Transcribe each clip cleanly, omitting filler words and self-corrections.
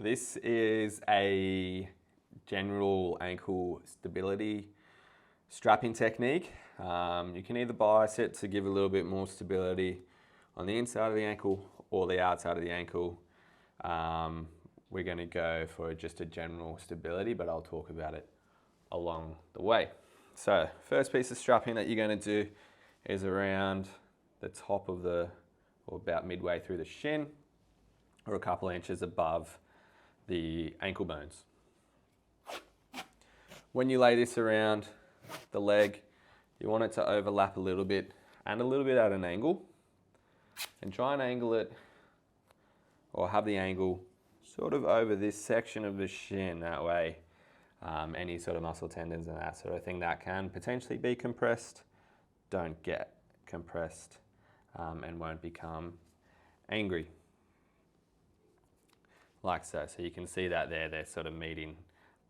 So this is a general ankle stability strapping technique. You can either bias it to give a little bit more stability on the inside of the ankle or the outside of the ankle. We're going to go for just a general stability, but I'll talk about it along the way. So first piece of strapping that you're going to do is around the top of the, or about midway through the shin, or a couple of inches above the ankle bones. When you lay this around the leg, you want it to overlap a little bit and a little bit at an angle, and try and angle it, or have the angle sort of over this section of the shin. That way any sort of muscle tendons and that sort of thing that can potentially be compressed don't get compressed and won't become angry like so. So you can see that there, they're sort of meeting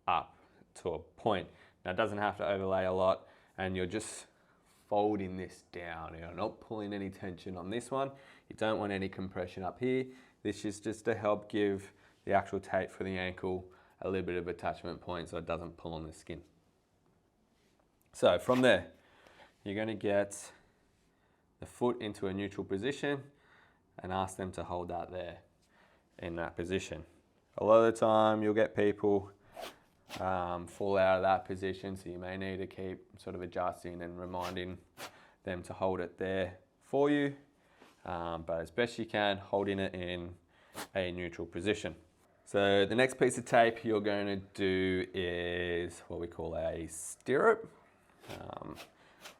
up to a point. Now it doesn't have to overlay a lot, and you're just folding this down. You're not pulling any tension on this one. You don't want any compression up here. This is just to help give the actual tape for the ankle a little bit of attachment point so it doesn't pull on the skin. So from there, you're going to get the foot into a neutral position and ask them to hold that there in that position. A lot of the time you'll get people fall out of that position, so you may need to keep sort of adjusting and reminding them to hold it there for you, but as best you can, holding it in a neutral position. So the next piece of tape you're going to do is what we call a stirrup.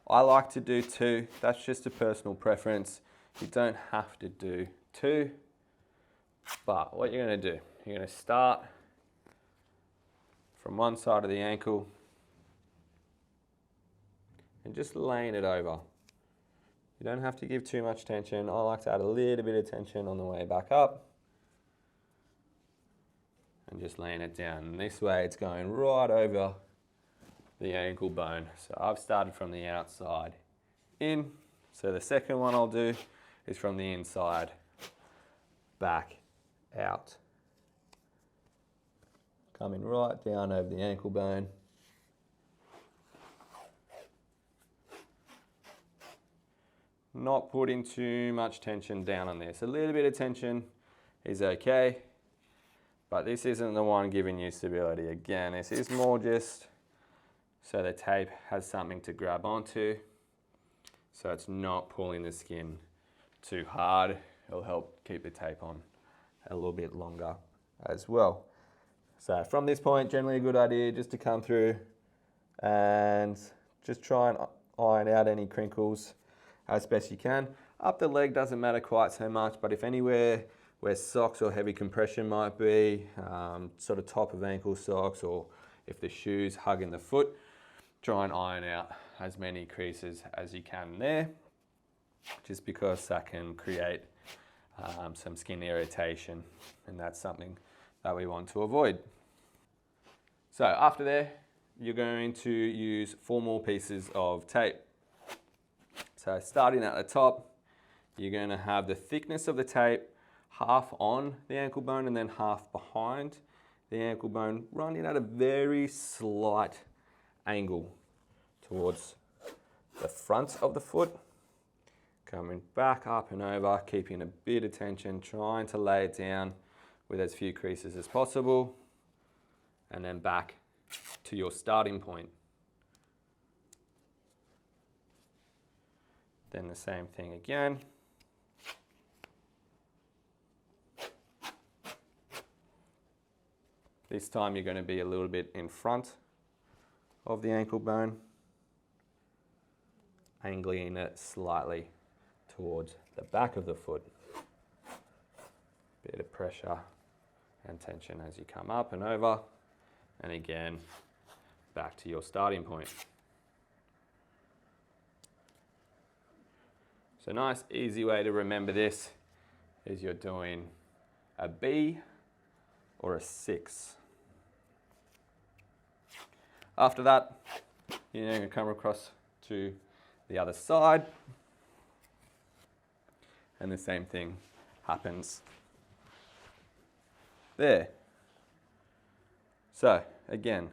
I like to do 2. That's just a personal preference. You don't have to do 2, but what you're going to do, you're going to start from one side of the ankle and just laying it over. You don't have to give too much tension. I like to add a little bit of tension on the way back up and just laying it down. And this way it's going right over the ankle bone. So I've started from the outside in. So the second one I'll do is from the inside back out. Coming right down over the ankle bone. Not putting too much tension down on this. A little bit of tension is okay, but this isn't the one giving you stability. Again, this is more just so the tape has something to grab onto, so it's not pulling the skin too hard. It'll help keep the tape on a little bit longer as well. So from this point, generally a good idea just to come through and just try and iron out any crinkles as best you can. Up the leg doesn't matter quite so much, but if anywhere where socks or heavy compression might be, sort of top of ankle socks, or if the shoe's hugging the foot, try and iron out as many creases as you can there, just because that can create some skin irritation, and that's something that we want to avoid. So after there, you're going to use 4 more pieces of tape. So starting at the top, you're going to have the thickness of the tape half on the ankle bone and then half behind the ankle bone, running at a very slight angle towards the front of the foot. Coming back up and over, keeping a bit of tension, trying to lay it down with as few creases as possible, and then back to your starting point. Then the same thing again. This time you're going to be a little bit in front of the ankle bone, angling it slightly towards the back of the foot. Bit of pressure and tension as you come up and over, and again back to your starting point. So nice easy way to remember this is you're doing a B or a 6. After that, you're going to come across to the other side, and the same thing happens there. So again,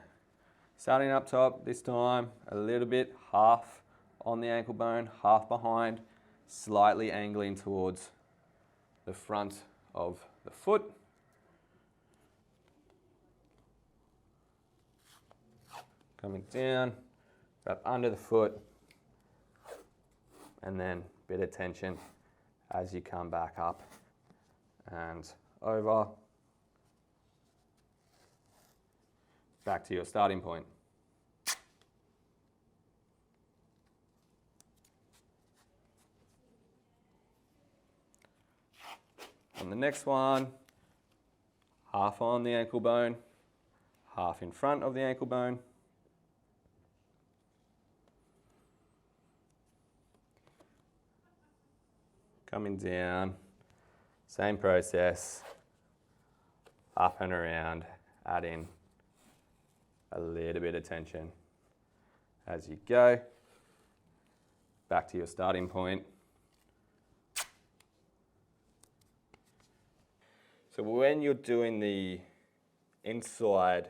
starting up top, this time a little bit half on the ankle bone, half behind, slightly angling towards the front of the foot. Coming down, wrap under the foot, and then bit of tension as you come back up and over, back to your starting point. On the next one, half on the ankle bone, half in front of the ankle bone. Coming down, same process, up and around, add in a little bit of tension as you go. Back to your starting point. So when you're doing the inside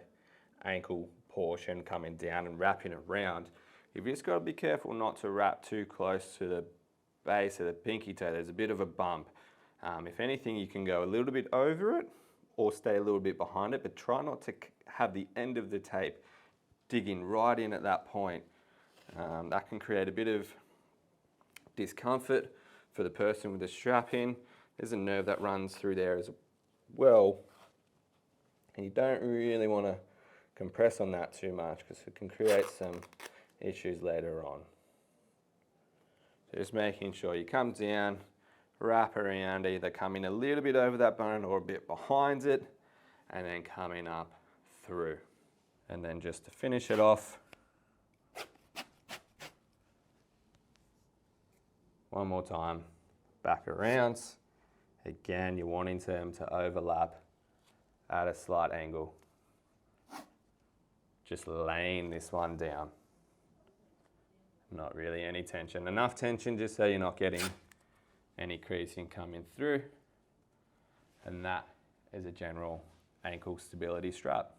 ankle portion coming down and wrapping around, you've just got to be careful not to wrap too close to the base of the pinky toe. There's a bit of a bump. If anything, you can go a little bit over it or stay a little bit behind it, but try not to have the end of the tape digging right in at that point. That can create a bit of discomfort for the person with the strap in. There's a nerve that runs through there as well, and you don't really want to compress on that too much because it can create some issues later on. So just making sure you come down, wrap around, either coming a little bit over that bone or a bit behind it, and then coming up through. And then just to finish it off, one more time, back around. Again, you're wanting them to overlap at a slight angle. Just laying this one down. Not really any tension. Enough tension just so you're not getting any creasing coming through. And that is a general ankle stability strap.